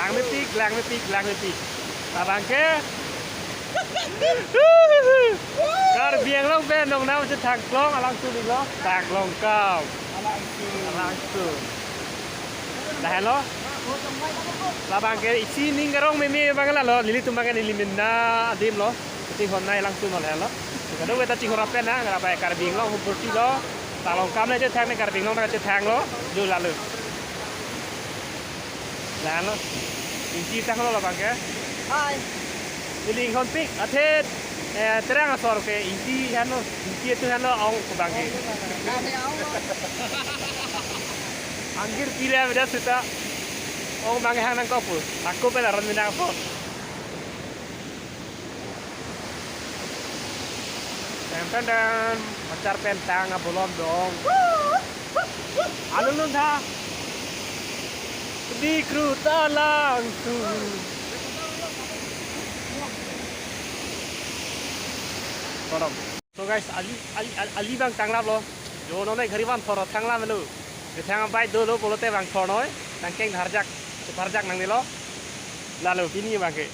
lang me pik. Abang ke. Kar biang long ben nong namจะทางกล้องalang tu di lo. Tak long kau. Alang tu. Dah lo. Labang ke isi ning garong me bang la lo lili tu bang ni minna adim lo. Ti hon nai lang tu no la lo. Kada we ta chi hora pen na ngara ba kar biang long hu ti lo. Ta long kam ne je thang ne kar biang long na je thang lo. Du la lu. Lah lo. Inti thang lo labang ke. Hai. Piling kon pik athet terang asor ke inti hano inti itu hano ong kubang ke. Ada ong. Anggir kira beda suta. Ong bang hang nang kopu. Aku pe laron minang po. Dan pacar pentang bolom dong. Alun tha. Di kru talang tu. So guys, Ali bang tanglap lo. Jo no nai gariban thoro tanglap melu. Ke thang bai do lo bolote bang thornoi. Nang keng dharjak nang ni lo. Lalu kini bang ke.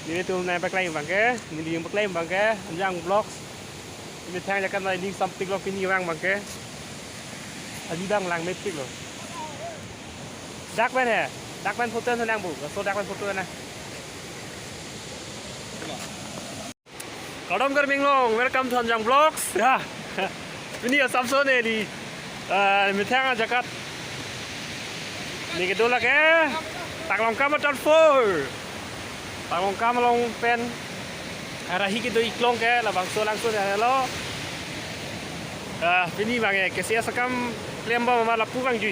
Ni tu nai baklai bang ke. Ni liung baklai bang ke. Anjang vlogs. Ini thang jakan nai ning something lo kini bang ke. Ali bang lang metik lo. Dak ben he. Dak ben photo nang bu. So dak ben photo na. Kadam kar minglong, welcome to Hanjang Vlogs. Ya, ini ya Samsung ni di, mitang jakat. Ni kedua lagi, tak longkam atau full, tak longkam long pen, arahi kita iklong ke, langsung ya lo. Ini bang kesia sekam lembah mama lapu bang juy.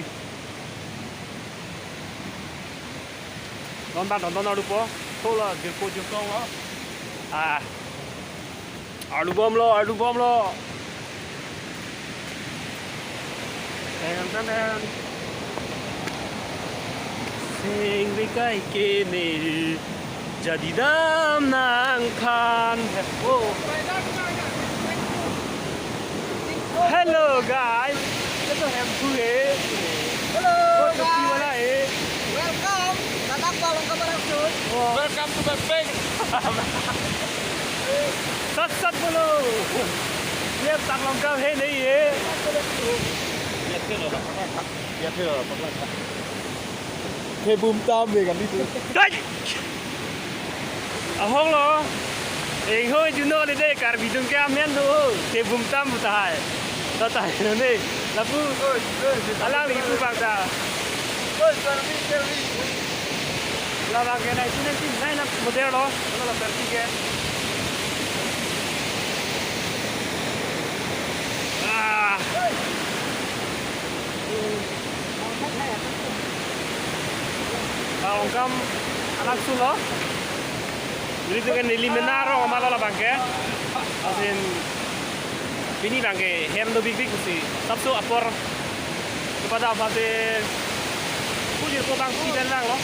Nonton ada po, tola dirpo jengkong lo. Alu bom lo. Ten. Sing rikai kene jadi dam nang kan. Oh. Hello guys. Kita have food. Hello guys. Welcome. Datang balong kabarang sud. Welcome to my bank. Sat bolo. Lihat tak lengkap he ni ye. Ya thưa Thế boom tam về gần đi tu. Đấy. Hong lo. Hoi juno ni deh kar bidung ke amen tu. Thế boom tam butai. Tatai ni. Lapu. Alang lagi tu bang ta. Labang ke nai sini nai nak model lo. Kalau versi ke. Kalau kamu anak sulo, jadi tu kan eliminaro malah lah bangke, asin ini bangke, hem do big sih, sabtu apor kepada apa sih, kujir ko bang si dan lang lo.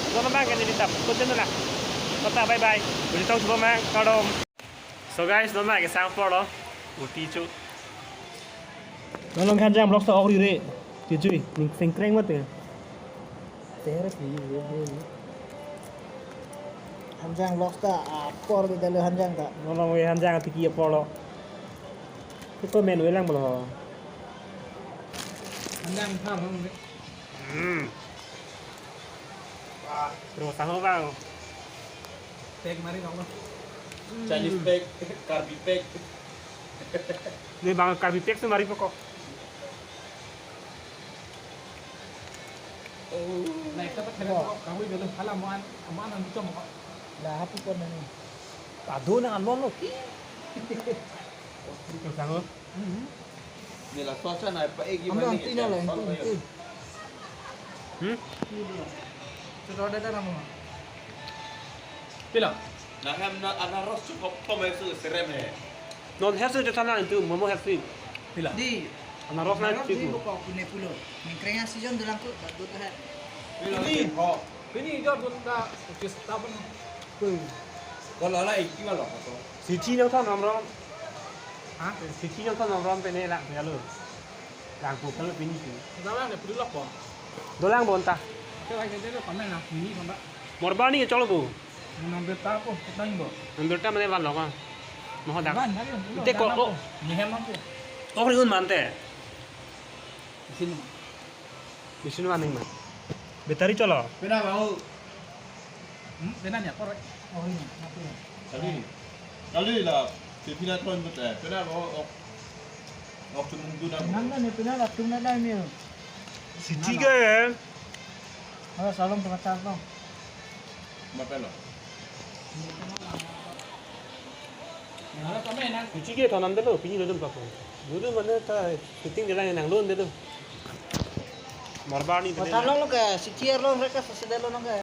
Jangan bang kan jadi tap, kucing tu lah. Kota bye bye, boleh tahu coba bang, kadom. So guys, don't make a sound for lo. Uti chu. Nong Hanjang Vlogs to ori re. Chui, ning sengkreng mate. Tera ki. Hanjang Vlogs ta apor di dalam Hanjang ta. Nong we Hanjang tiki apor lo. Itu menu lang bolo. Hanjang tham không? Terus tahu bang. Tek mari ngong lo. Chinese bake, Carby bake. Ni bang Carby bake tu mari pokok. Này các bạn thấy không? Các bạn biết là món ăn cho một là hấp con này. Aduh nang almon lo. Terus tahu. Ni lah suasana apa gimana Ambil ni? tina lah itu. Sudah ada dalam mana? Bilang. Nah, anak ros cukup pemesu serem he. Non hasil jatana itu momo hasil. Bilang. Di Anak rok na di itu. kok punya pulau. Mengkrengan season dalam tu tak tu tak. Ini kok. Ini dia bunda ukis tapan. Kalau lah iki malah kok. Siji nang tan amra. Hah? Sisi yang kau nongkrong pene lah ya lo. Rangku kalau pini sih. Dalam ni perlu lock Dolang bonta. Cái này cái còn này là mini còn đó. Morbani ke cholo bu. Nằm biệt ta cô, kita ini bo. Ambilta mana van loka. Mau dak. Kan, tadi. Ite ko oh. Ni hem aku. Oh riun mante. Di sini. Di sini mana man. Betari cholo. Pena mau. Benar ya, korek. Oh ini, mati. Kali lah pina tuan betul. Pena mau ok cuma guna. Nanda ni benar lah, tunggu dah ni. Sisi ke. Oh, salam tempat salam. Apa lo? Nah, kami nak. Sisi ke thonan dulu, pini dulu pakai. Dulu mana ta fitting jalan yang loan dulu. Morbani. Pasalong lo ke, si cier lo mereka sesedelo lo ke.